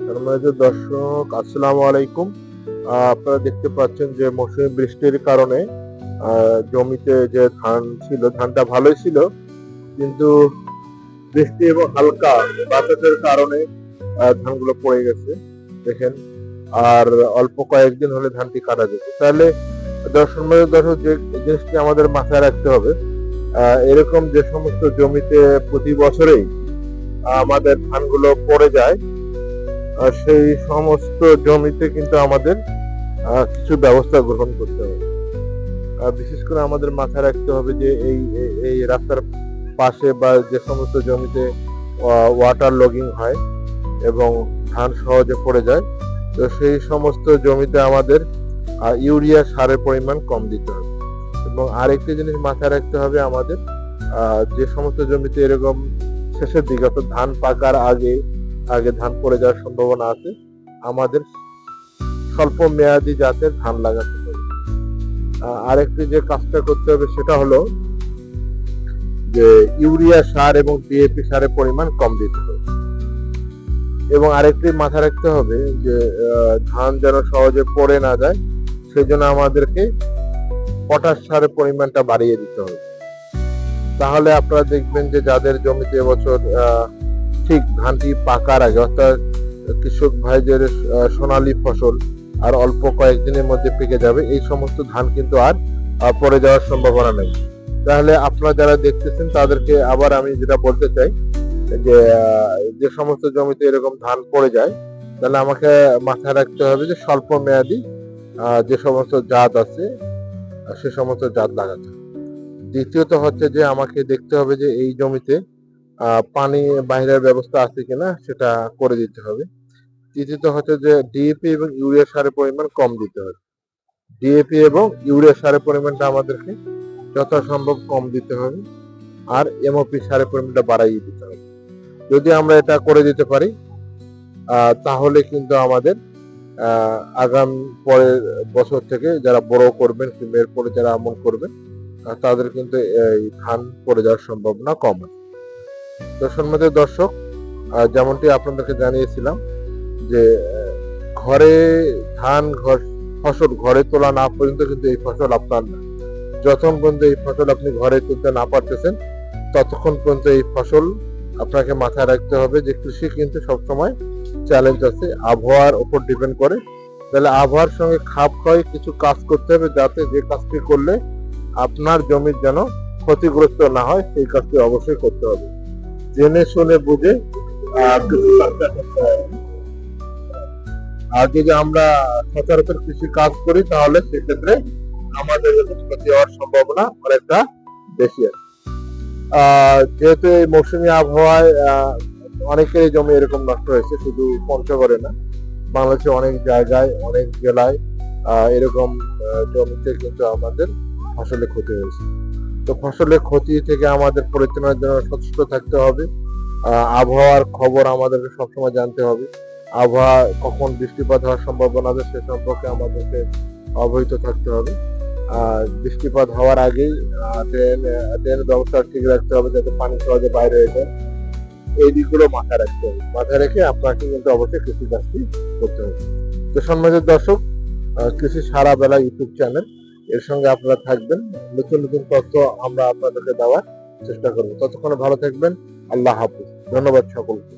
সম্মানিত দর্শক, আসসালামু আলাইকুম। আপনারা দেখতে পাচ্ছেন যে মৌসুমী বৃষ্টির কারণে জমিতে যে ধান ছিল, ধানটা ভালোই ছিল, কিন্তু বৃষ্টি এবং হালকা বাতাসের কারণে ধানগুলো পড়ে গেছে। দেখেন, আর অল্প কয়েকদিন হলে ধানটি কাটা যেত। তাহলে সম্মানিত দর্শক, যে জিনিসটি আমাদের মাথায় রাখতে হবে, এরকম যে সমস্ত জমিতে প্রতি বছরেই আমাদের ধানগুলো পড়ে যায়, সেই সমস্ত জমিতে কিন্তু আমাদের কিছু ব্যবস্থা গ্রহণ করতে হবে। বিশেষ করে আমাদের মাথায় রাখতে হবে যে এই রাস্তার পাশে বা যে সমস্ত জমিতে ওয়াটার লগিং হয় এবং ধান সহজে পড়ে যায়, তো সেই সমস্ত জমিতে আমাদের ইউরিয়া সারের পরিমাণ কম দিতে হবে। এবং আরেকটি জিনিস মাথায় রাখতে হবে, আমাদের যে সমস্ত জমিতে এরকম শেষের দিকে, অর্থাৎ ধান পাকার আগে আগে ধান পড়ে যাওয়ার সম্ভাবনা আছে, আমাদের স্বল্প মেয়াদি জাতের ধান লাগাতে হবে। আরেকটি যে কাজটা করতে হবে সেটা হলো যে ইউরিয়া সার এবং ডিএপি সারের পরিমাণ কম দিতে হবে। এবং আরেকটি মাথায় রাখতে হবে যে ধান যেন সহজে পড়ে না যায়, সেই জন্য আমাদেরকে পটাশ সারের পরিমাণটা বাড়িয়ে দিতে হবে। তাহলে আপনারা দেখবেন যে যাদের জমিতে এবছর ঠিক ধানটি পাকার আগে, অর্থাৎ কৃষক ভাইদের সোনালী ফসল আর অল্প কয়েকদিনের মধ্যে পেকে যাবে, এই সমস্ত ধান কিন্তু আর পড়ে যাওয়ার সম্ভাবনা নেই। তাহলে আপনারা যারা দেখতেছেন তাদেরকে আবার আমি যেটা বলতে চাই যে যে সমস্ত জমিতে এরকম ধান পড়ে যায়, তাহলে আমাকে মাথায় রাখতে হবে যে স্বল্প মেয়াদি যে সমস্ত জাত আছে সে সমস্ত জাত লাগাতে হবে। দ্বিতীয়ত হচ্ছে যে আমাকে দেখতে হবে যে এই জমিতে পানি বাহিরের ব্যবস্থা আছে কিনা, সেটা করে দিতে হবে। তৃতীয়ত হচ্ছে যে ডিএপি এবং ইউরিয়া সারের পরিমাণ কম দিতে হবে। ডিএপি এবং ইউরিয়া সারের পরিমাণটা আমাদেরকে যথাসম্ভব কম দিতে হবে, আর এমওপি সারের পরিমাণটা বাড়াইয়ে দিতে হবে। যদি আমরা এটা করে দিতে পারি, তাহলে কিন্তু আমাদের আগামী পরের বছর থেকে যারা বড় করবেন কিংবা এরপরে যারা আমন করবেন, তাদের কিন্তু এই ধান পড়ে যাওয়ার সম্ভাবনা কম আছে। তো সম্মানিত দর্শক, যেমনটি আপনাদেরকে জানিয়েছিলাম যে ঘরে ধান ফসল ঘরে তোলা না পর্যন্ত কিন্তু এই ফসল আপনার না। যতক্ষণ পর্যন্ত এই ফসল আপনি ঘরে তুলতে না পারতেছেন, ততক্ষণ পর্যন্ত এই ফসল আপনাকে মাথায় রাখতে হবে যে কৃষি কিন্তু সবসময় চ্যালেঞ্জ আছে, আবহাওয়ার উপর ডিপেন্ড করে। তাহলে আবহাওয়ার সঙ্গে খাপ খাওয়াই কিছু কাজ করতে হবে, যাতে যে কাজটি করলে আপনার জমির যেন ক্ষতিগ্রস্ত না হয়, সেই কাজটি অবশ্যই করতে হবে। জেনে শুনে বুঝে কিছু কাজটা করতে হবে। আর যদি আমরা সচরাচর কৃষি কাজ করি, তাহলে সেক্ষেত্রে আমাদের ক্ষতি হওয়ার সম্ভাবনা অনেকটা বেশি আছে। যেহেতু এই মৌসুমী আবহাওয়ায় অনেকেরই জমি এরকম নষ্ট হয়েছে, শুধু পঞ্চগড়ে না, বাংলাদেশে অনেক জায়গায় অনেক জেলায় এরকম জমিতে কিন্তু আমাদের ফসলের ক্ষতি হয়েছে। তো ফসলের ক্ষতি থেকে আমাদের পরিচালনার জন্য সচেষ্ট থাকতে হবে। আবহাওয়ার খবর আমাদেরকে সবসময় জানতে হবে। আবহাওয়া কখন বৃষ্টিপাত হওয়ার সম্ভাবনা আছে সে সম্পর্কে আমাদেরকে অবহিত থাকতে হবে। বৃষ্টিপাত হওয়ার আগেই ড্রেনের ব্যবস্থা ঠিক রাখতে হবে, যাতে পানি সহজে বাইরে হয়ে যায়। এই দিকগুলো মাথায় রাখতে হবে। মাথায় রেখে আপনাকে কিন্তু অবশ্যই কৃষি কাজটি করতে হবে। তো সম্মানিত দর্শক, কৃষি সারা বেলা ইউটিউব চ্যানেল, এর সঙ্গে আপনারা থাকবেন। নতুন নতুন তথ্য আমরা আপনাদেরকে দেওয়ার চেষ্টা করবো। ততক্ষণে ভালো থাকবেন। আল্লাহ হাফিজ। ধন্যবাদ সকলকে।